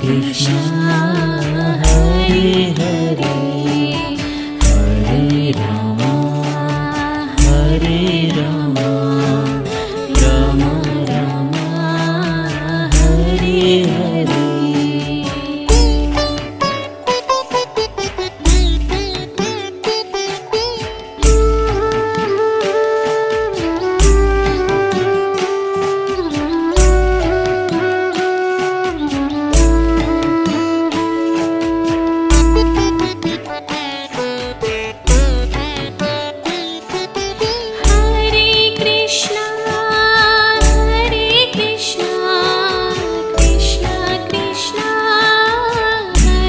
Krishna Hare Hare Hare Ram Ram Ram Hare Hare. Krishna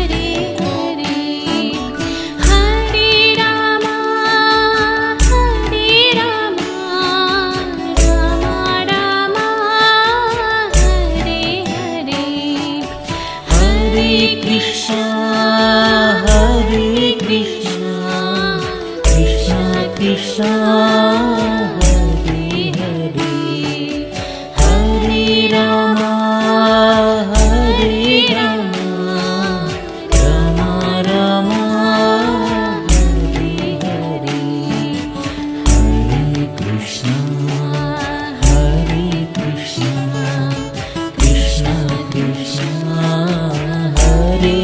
Hare Hare Hare Ram Ram Ram Hare Hare Hare Krishna Krishna Krishna Hare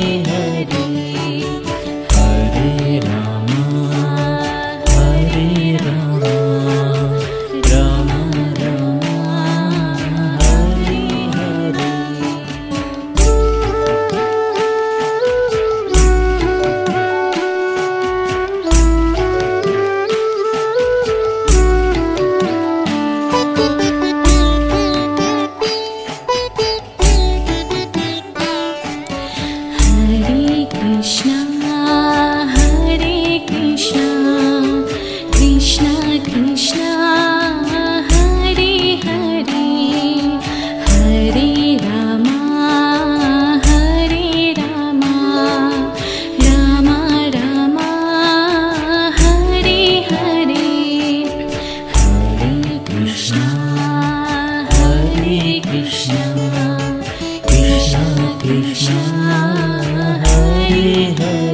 Hare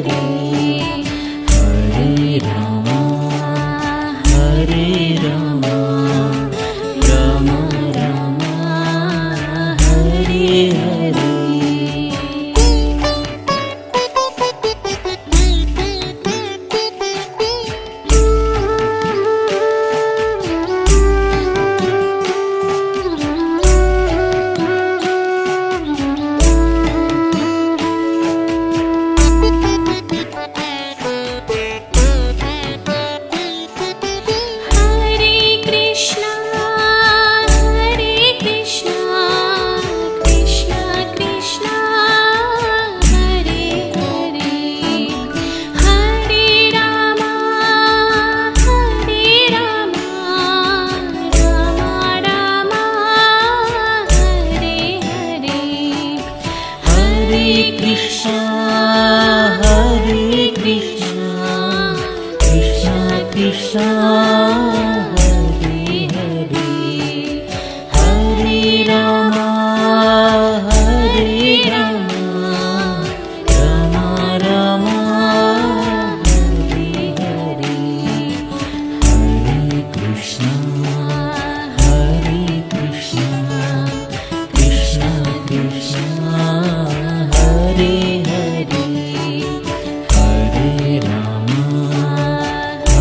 Hare Ram Ram Ram Ram Hare Hare.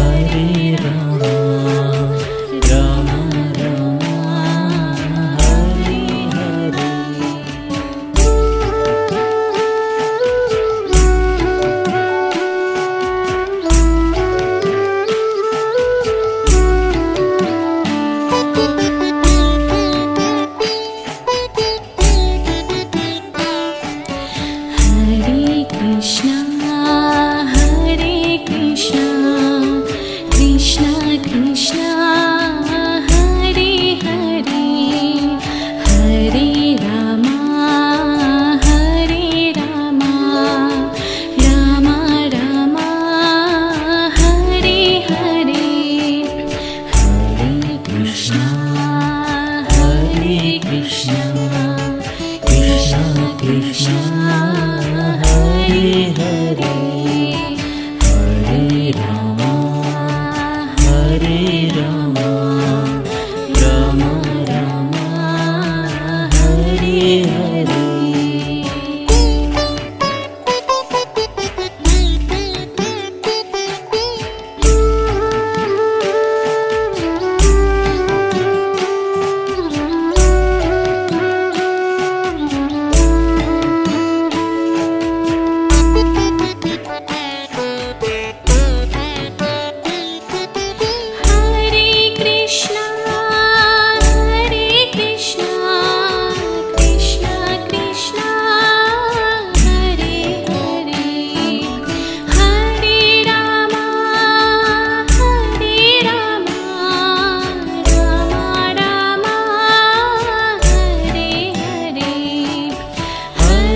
Hare Ram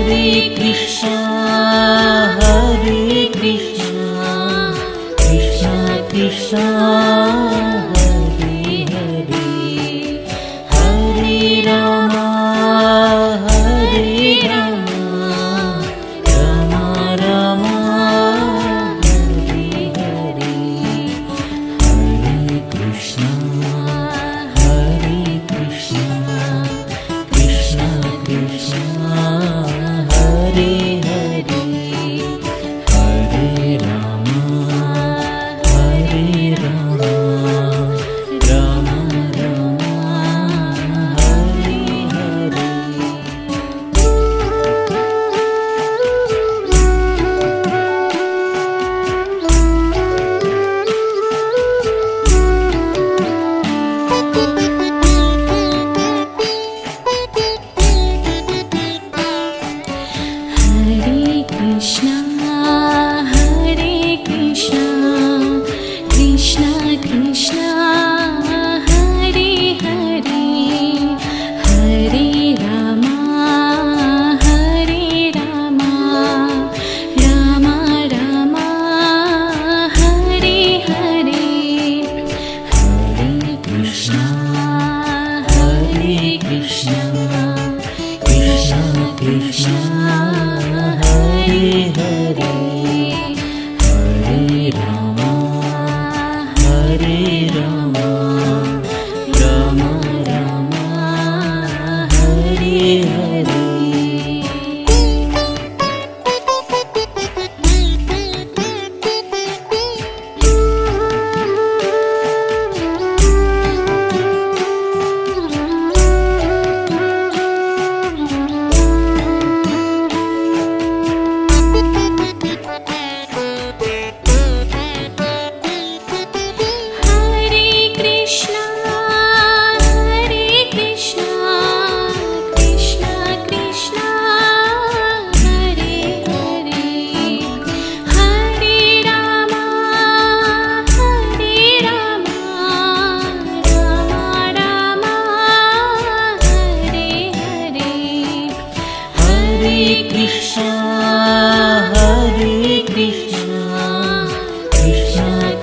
Hare Krishna, Krishna Krishna, Hare Hare, Hare Rama, Rama Rama, Hare Hare, Hare Krishna, Krishna Krishna, Hare Hare, Hare Rama, Rama Rama, Hare Hare. Krishna Krishna, Hare Hare, Hare Rama, Rama Rama, Hare Hare, Hare Krishna, Krishna Krishna, Hare Hare, Hare Rama, Rama Rama, Hare Hare.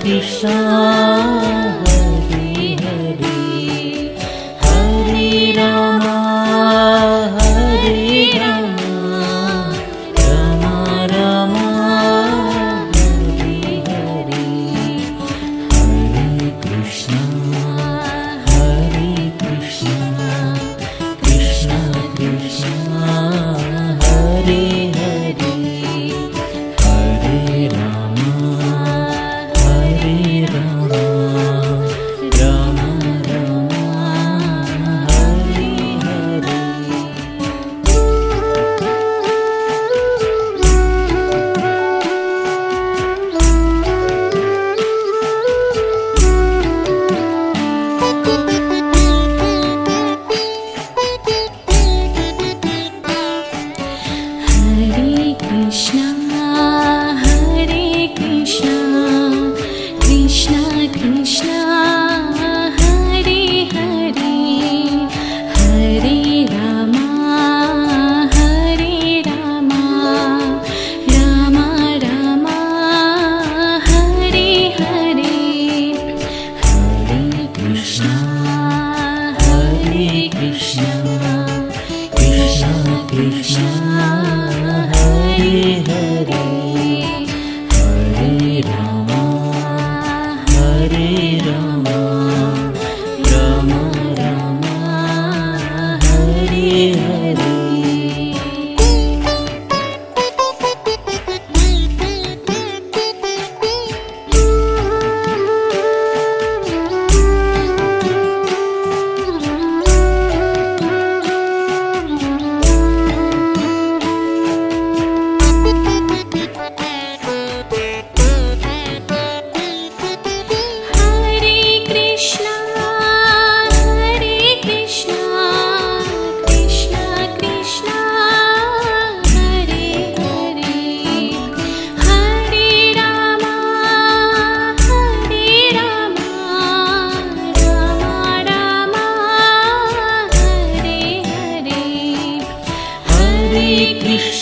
Krishna, Hare Hare, Hare Rama, Rama Rama, Hare Hare, Hare Krishna, Krishna Krishna, Hare Hare, Hare Rama, Rama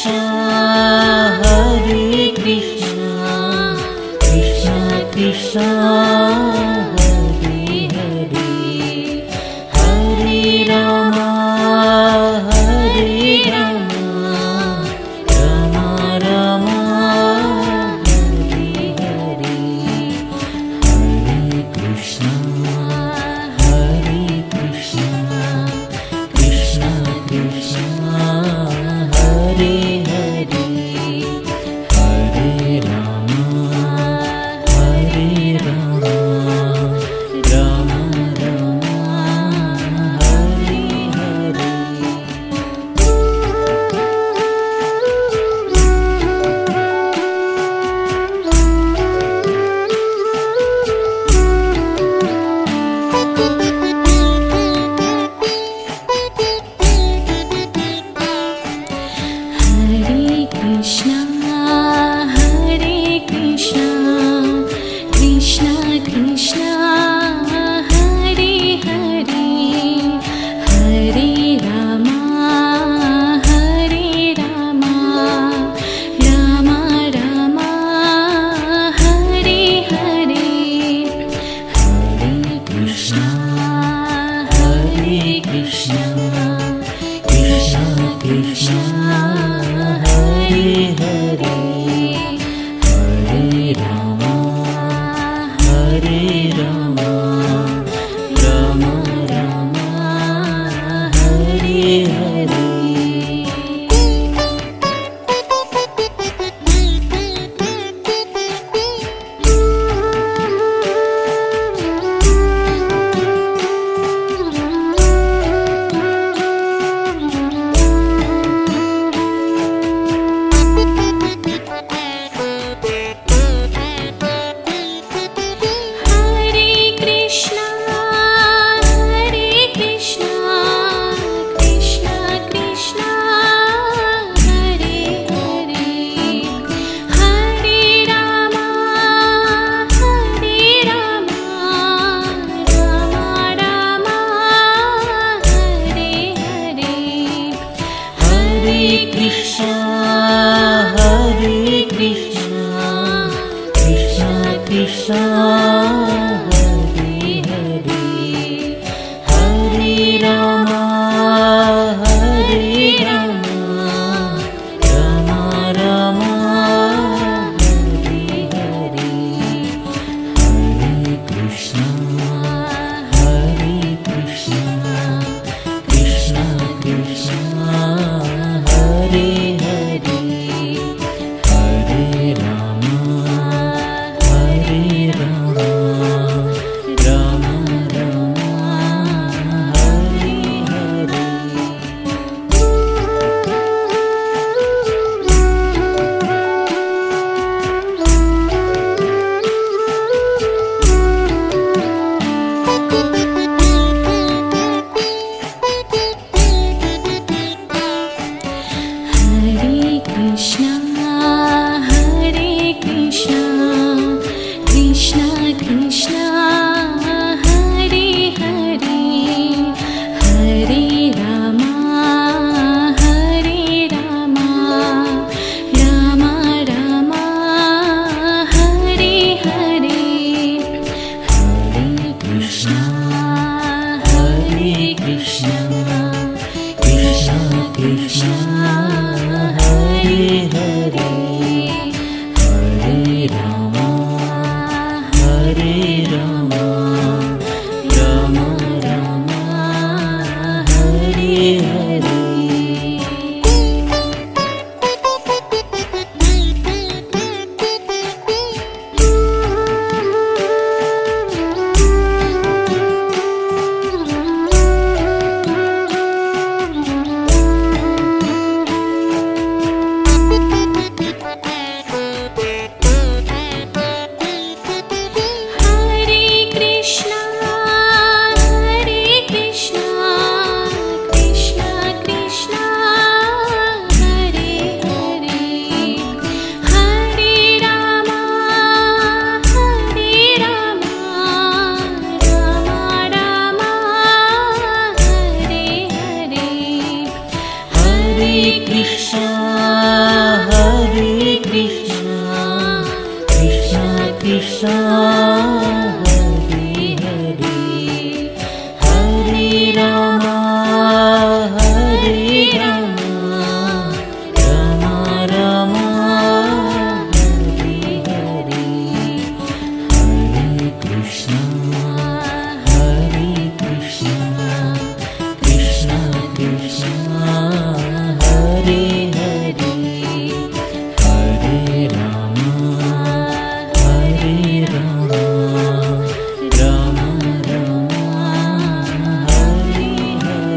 Krishna, Hare Krishna, Krishna Krishna, Hare Hare, Hare Rama, Hare Rama, Rama Rama, Hare Hare, Hare Krishna, Hare Krishna, Krishna Krishna, Hare Hare, Hare Rama, Hare Rama, Rama Rama, Hare Hare. Hare Krishna, Hare Krishna, Krishna Krishna, Hare Hare, Hare Rama, Hare Rama, Rama Rama, Hare Hare, Hare Krishna, Hare Krishna, Krishna Krishna, Hare Hare, Hare Rama, Hare Rama, Rama Rama, Hare Hare. Hare Krishna, Hare Krishna, Krishna Krishna, Hare Hare, Hare Rama, Hare Rama, Rama Rama, Hare Hare, Hare Krishna, Hare Krishna, Krishna Krishna, Hare Hare, Hare Rama, Hare Rama, Rama Rama, Hare Hare, Hare Krishna, Hare Krishna, Krishna Krishna, Hare Hare, Hare Rama, Hare Rama, Rama Rama, Hare Hare. Hare Krishna, Hare Krishna, Krishna Krishna, Hare Hare, Hare Rama, Hare Rama, Rama Rama, Hare Hare, Hare Krishna, Hare Krishna, Krishna Krishna, Hare Hare, Hare Rama, Hare Rama, Rama Rama, Hare Hare. Hare Krishna Hare Hare Hare Rama Hare Rama Rama Rama Hare Hare Hare Krishna Hare Krishna Krishna Krishna Hare Hare Hare Rama Hare Rama Rama Rama Hare Hare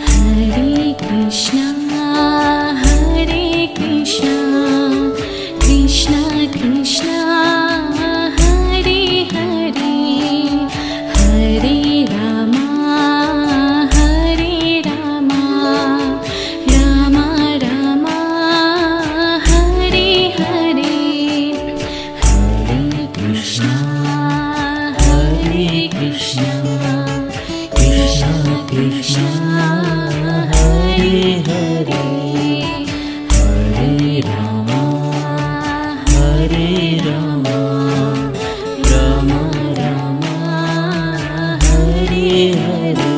Hare Krishna, Hare Krishna, Krishna Krishna, Hare Hare, Hare Rama, Hare Rama, Rama Rama, Hare Hare, Hare Krishna, Hare Krishna, Krishna Krishna, Hare Hare, Hare Rama, Hare Rama, Rama Rama, Hare Hare.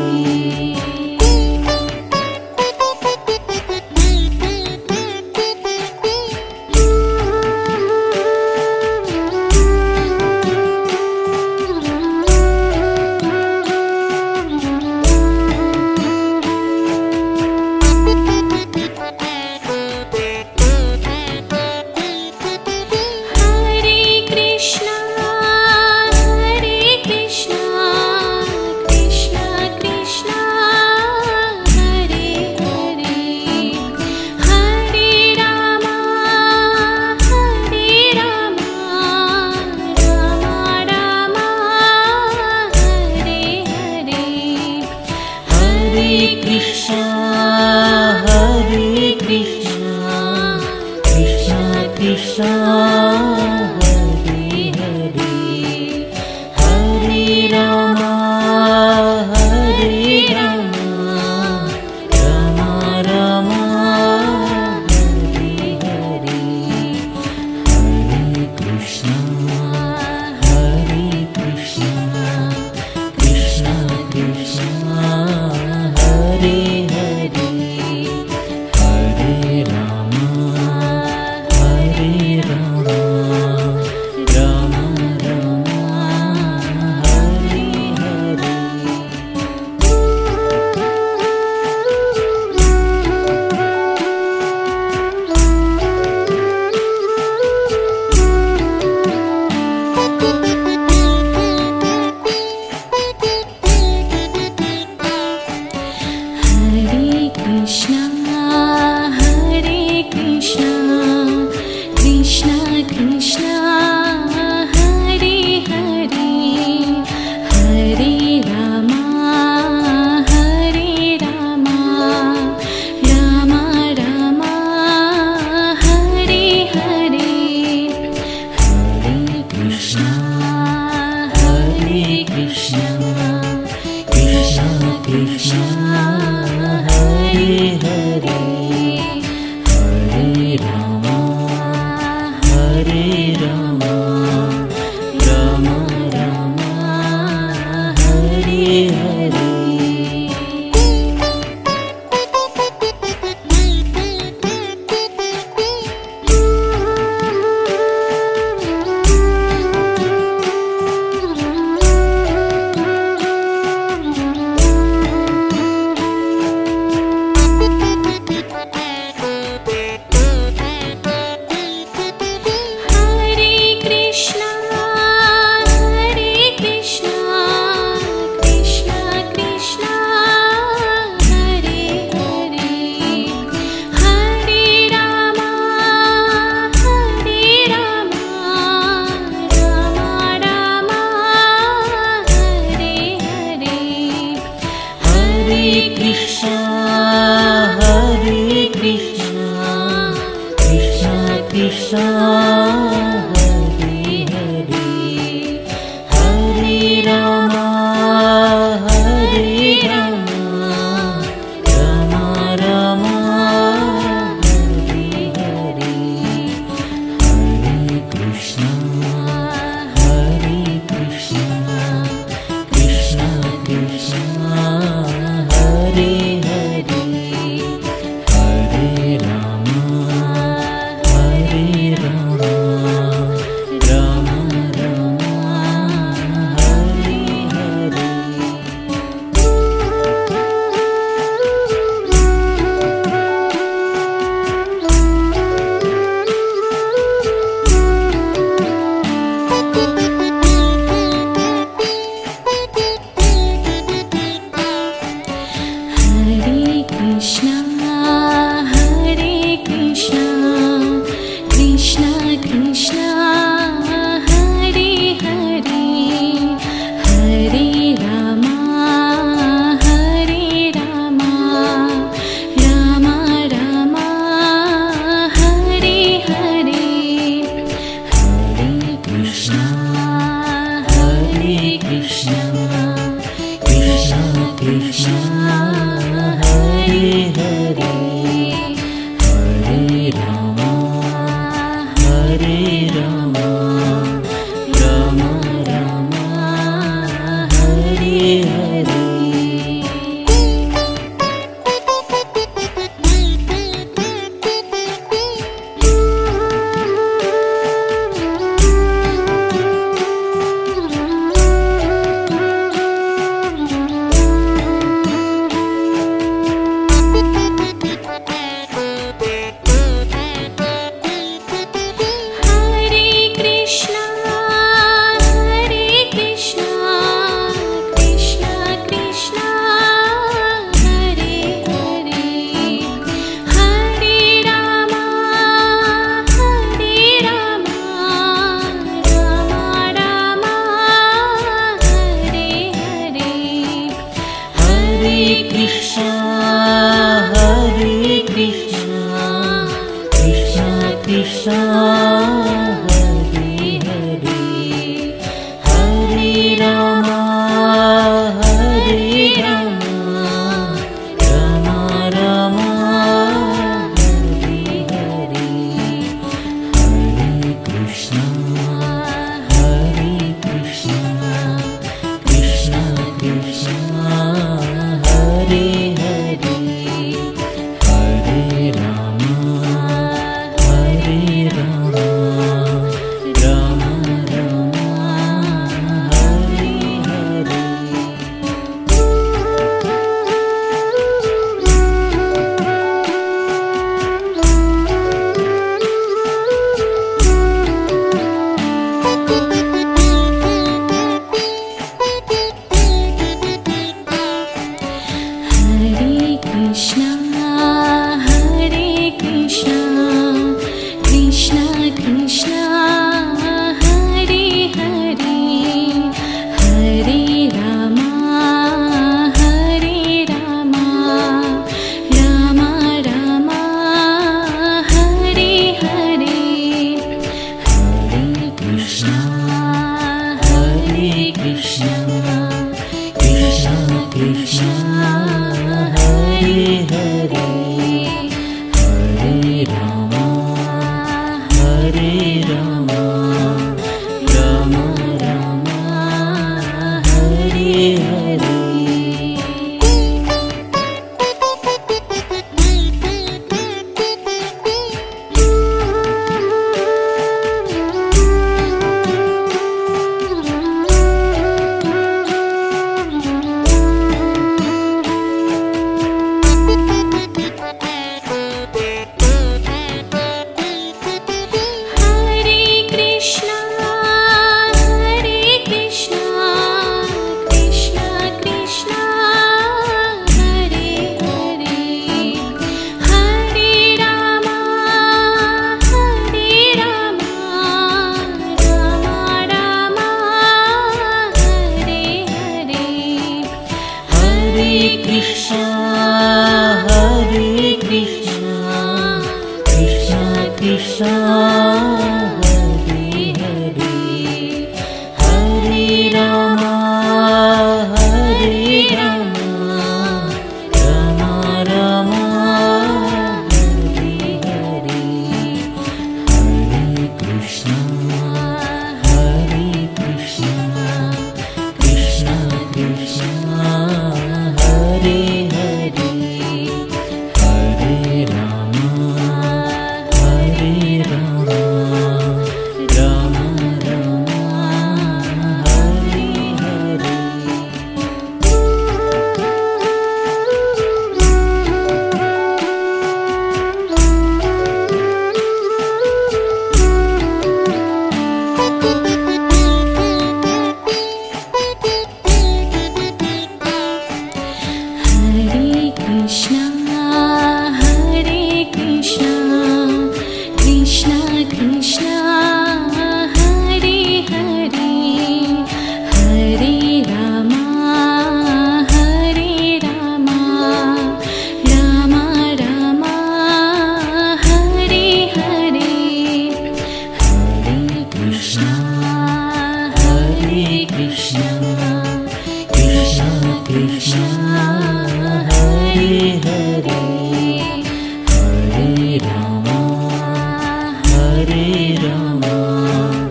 Hare Rama,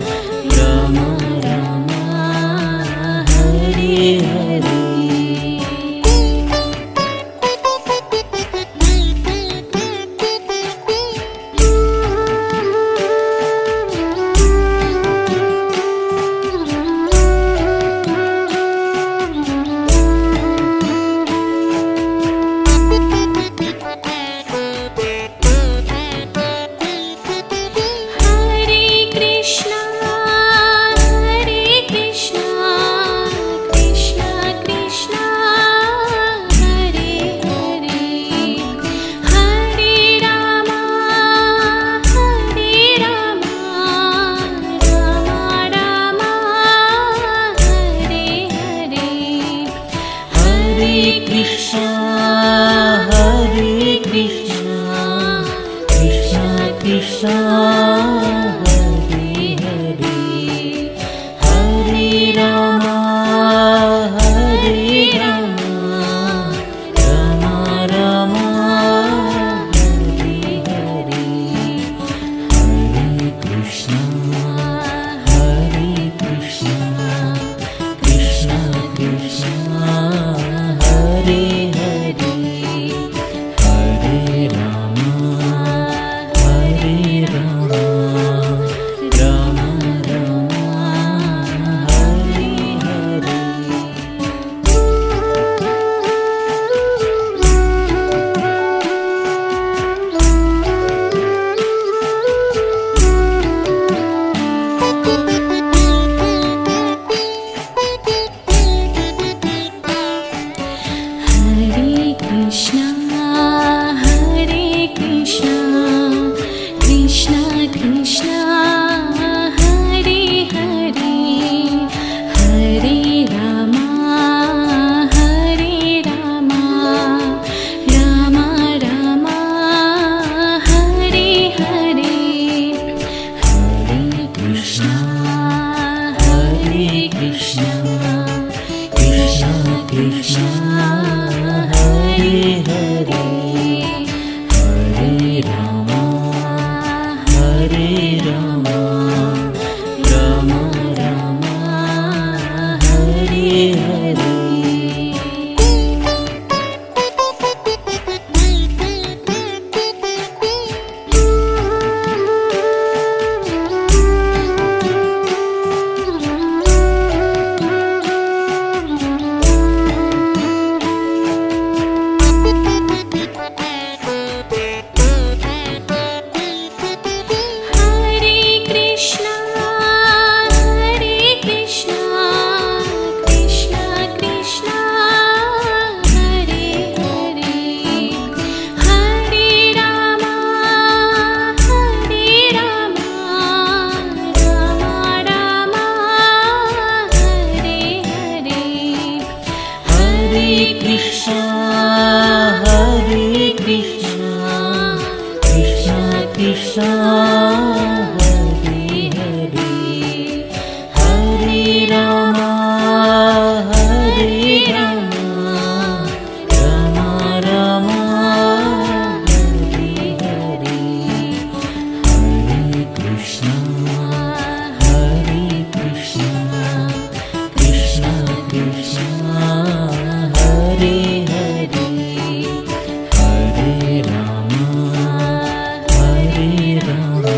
Rama Rama, Hare Hare. Hare Rama, Hare Rama.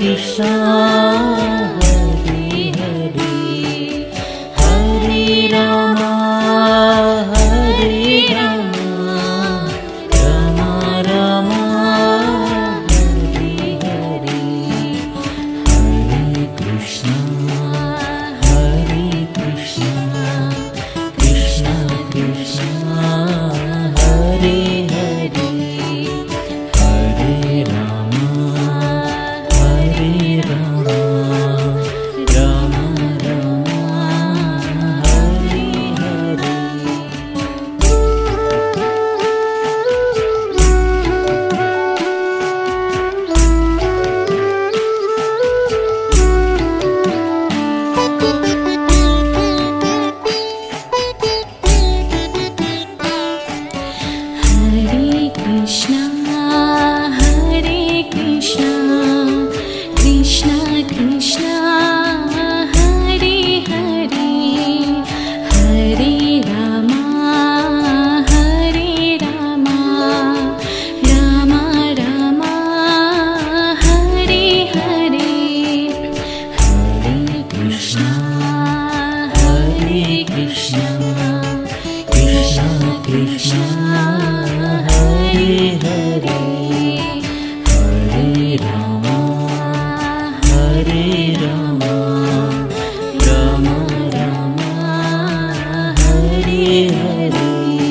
Krishna Hare Hare Hare Rama Hare Rama Rama Rama Hare Hare Hare Krishna Krishna Krishna Hare Hare Hare Rama Rama Rama Hare Hare Hare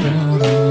Rama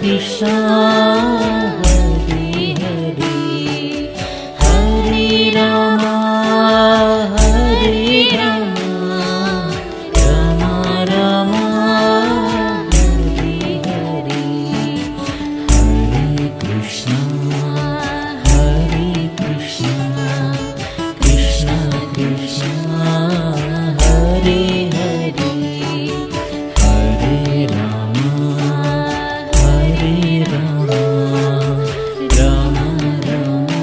Krishna, Hare Hare, Hare Rama, Hare Rama, Rama Rama, Hare Hare, Hare Krishna, Krishna Krishna, Hare Hare, Hare Rama, Rama Rama,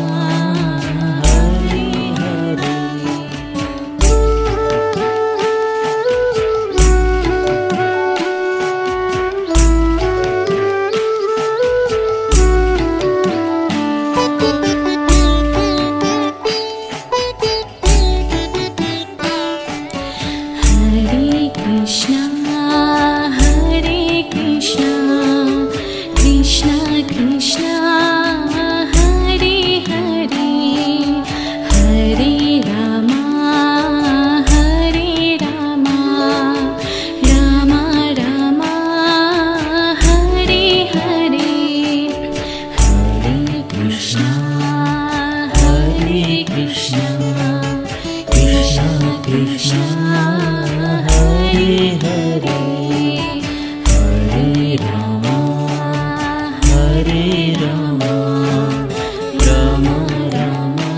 Hare Hare. Hare Krishna, Krishna Krishna, Hare Hare, Hare Rama, Rama Rama, Hare Hare, Hare Krishna, Krishna Krishna, Hare Hare, Hare Rama, Rama Rama,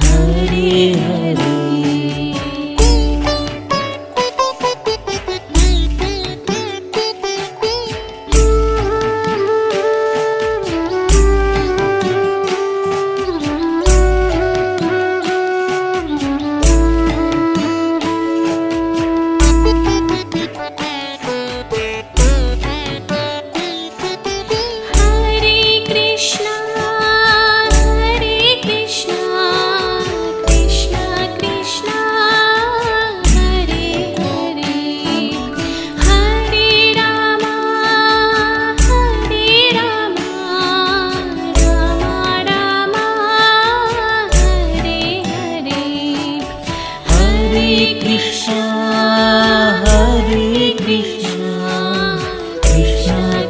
Hare Hare.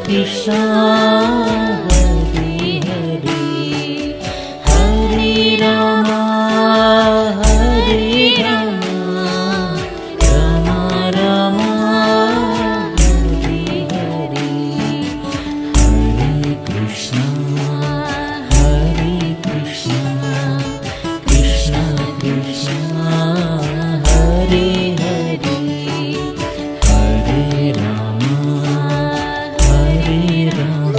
Krishna, Hare Hare, Hare Rama, Rama Rama, Hare Hare, Hare Krishna, Krishna Krishna, Hare Hare, Hare Rama,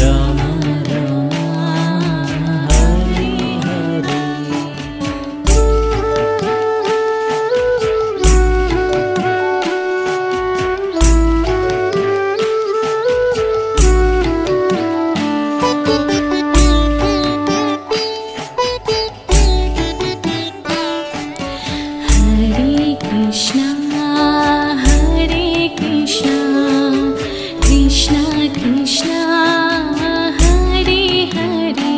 Rama Rama, Hare Hare. Hare Krishna, Krishna Krishna, Hare Hare,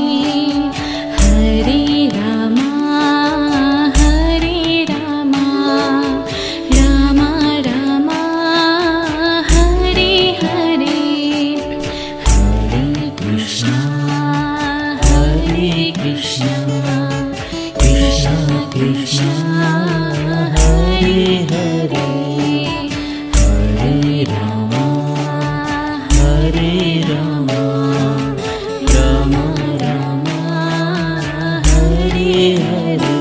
Hare Rama, Rama Rama, Hare Hare, Hare Krishna, Krishna Krishna, Hare Hare, Hare Rama, Rama Rama, Hare Hare.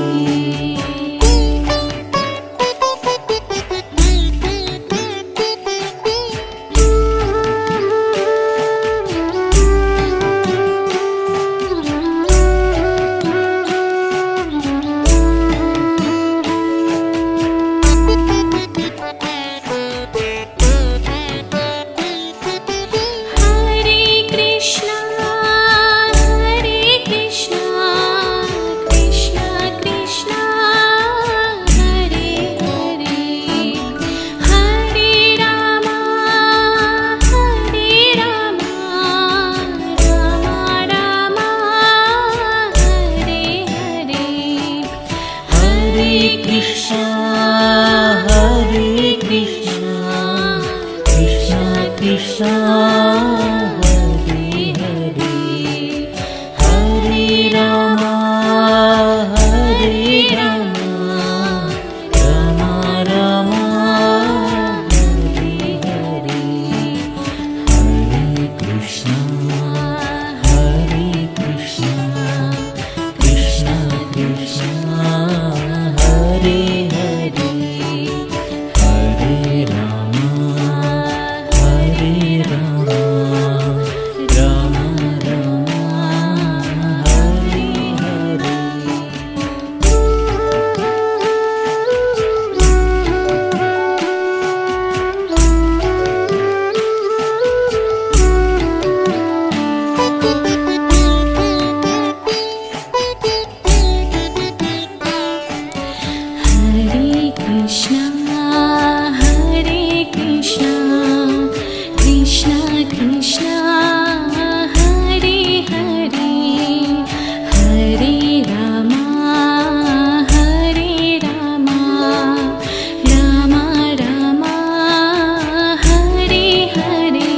Hare Krishna, Hare Hare, Hare Rama, Hare Rama, Rama Rama, Hare Hare, Hare Krishna, Hare Krishna, Krishna Krishna, Hare Hare, Hare Rama, Hare Rama, Rama Rama, Hare Hare. Hare Krishna, Hare Krishna, Krishna Krishna, Hare Hare, Hare Rama, Hare Rama, Rama Rama, Hare Hare,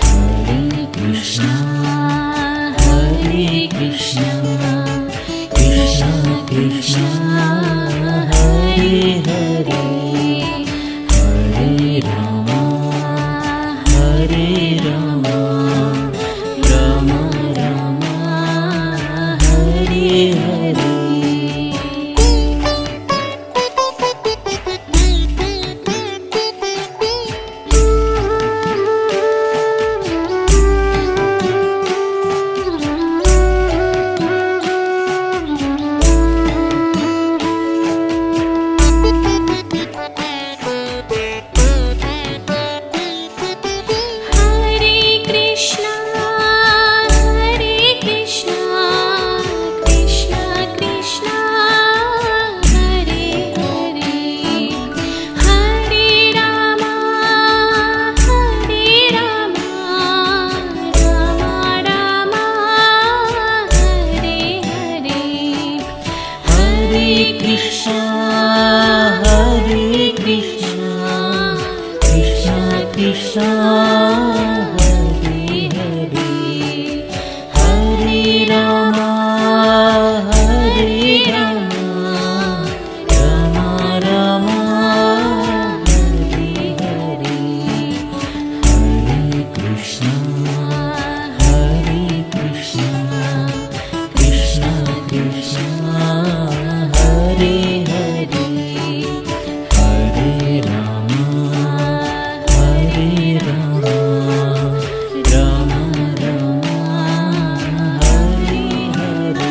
Hare Krishna, Hare Krishna, Krishna Krishna, Hare Hare, Hare Rama, Hare Rama, Rama Rama, Hare Hare. Hare Krishna, Hare Krishna, Krishna Krishna, Hare Hare, Hare Rama, Hare Rama, Rama Rama, Hare Hare, Hare Krishna, Hare Krishna, Krishna Krishna, Hare Hare, Hare Rama, Hare Rama, Rama Rama, Hare Hare, Hare Krishna, Hare Krishna, Krishna Krishna, Hare Hare, Hare Rama, Hare Rama, Rama Rama, Hare Hare.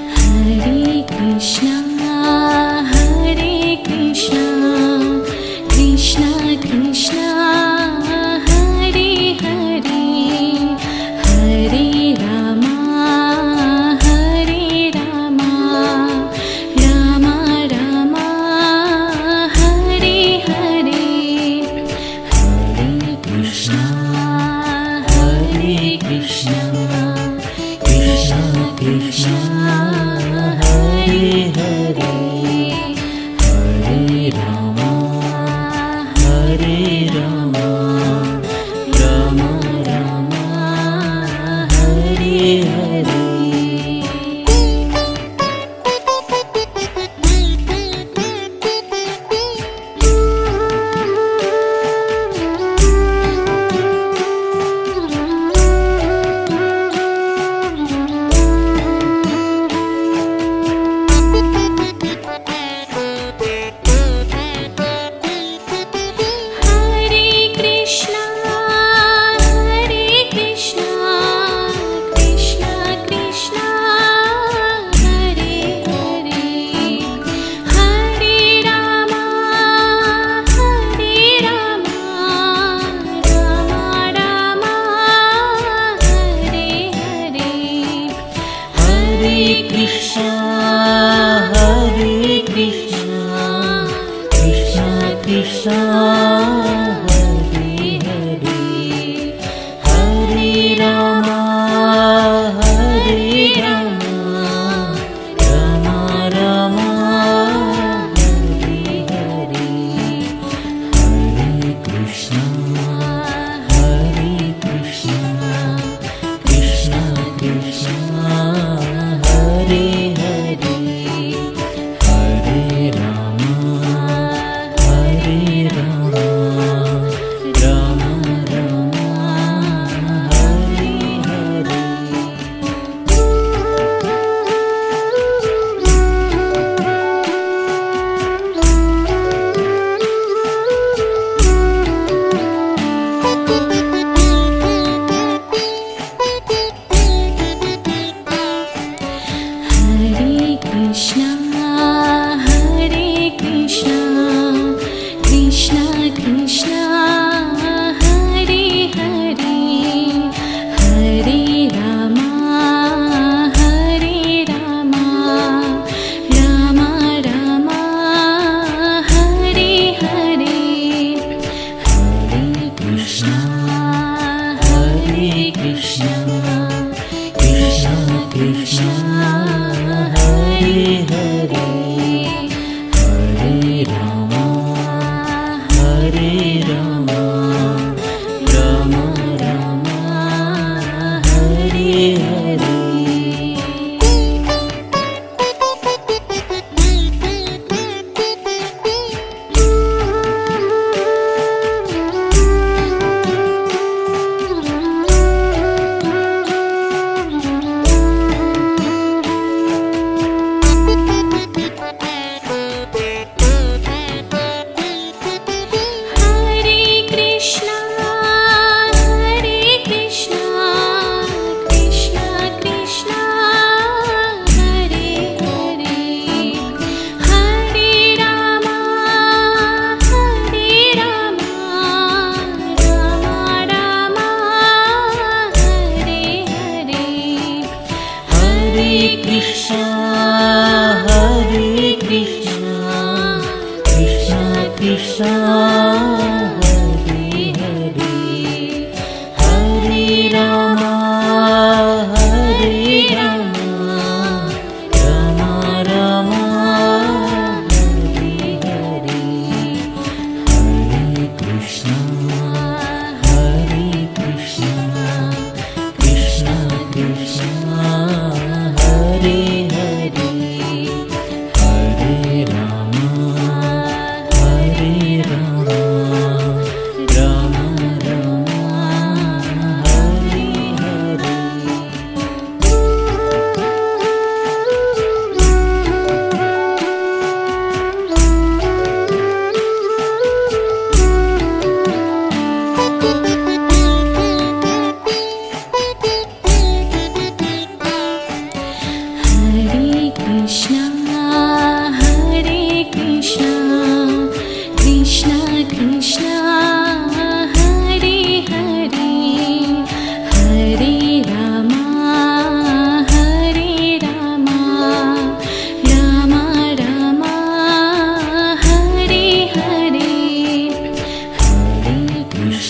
Hare Krishna, Hare Krishna, Krishna Krishna, Hare Hare, Hare Rama, Hare Rama, Rama Rama, Hare Hare, Hare Krishna, Hare Krishna, Krishna Krishna, Hare Hare, Hare Rama, Hare Rama, Rama Rama, Hare Hare. Hare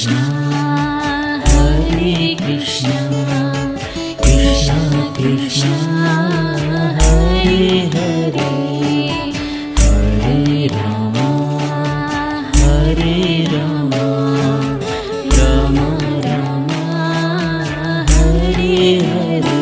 Krishna, Hare Krishna, Krishna Krishna, Hare Hare, Hare Rama, Hare Rama, Rama Rama, Hare Hare.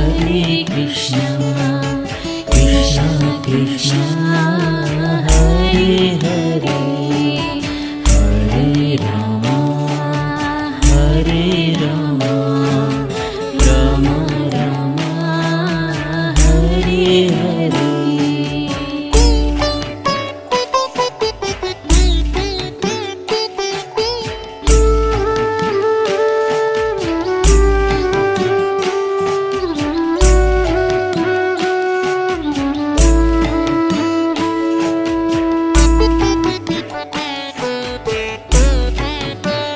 Hare Krishna, Krishna Krishna, Hare Hare, Hare Rama, Hare Rama, Rama Rama, Hare Hare. Krishna, Hare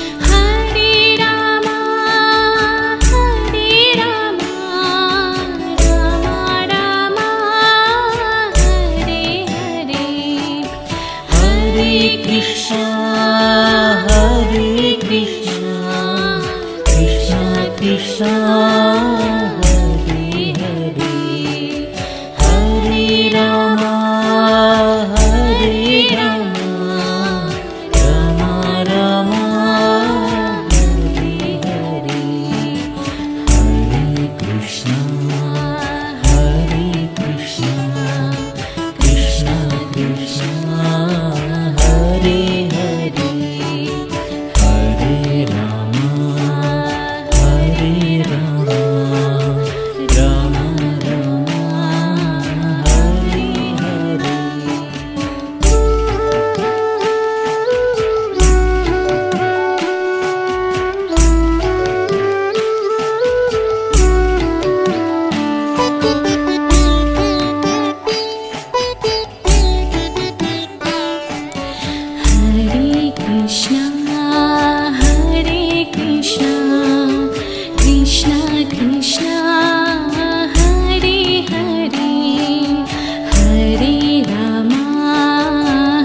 Hare, Hare Rama, Hare Rama, Rama Rama, Hare Hare, Hare Krishna, Krishna Krishna, Hare Hare, Hare Rama, Hare Rama, Rama Rama, Hare Hare. Hare Krishna, Krishna Krishna, Hare Hare, Hare Rama,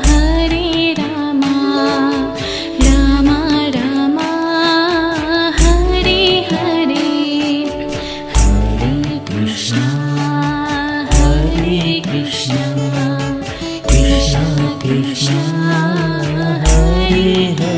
Hare Rama, Rama Rama, Hare Hare, Hare Krishna, Krishna Krishna, Hare Hare.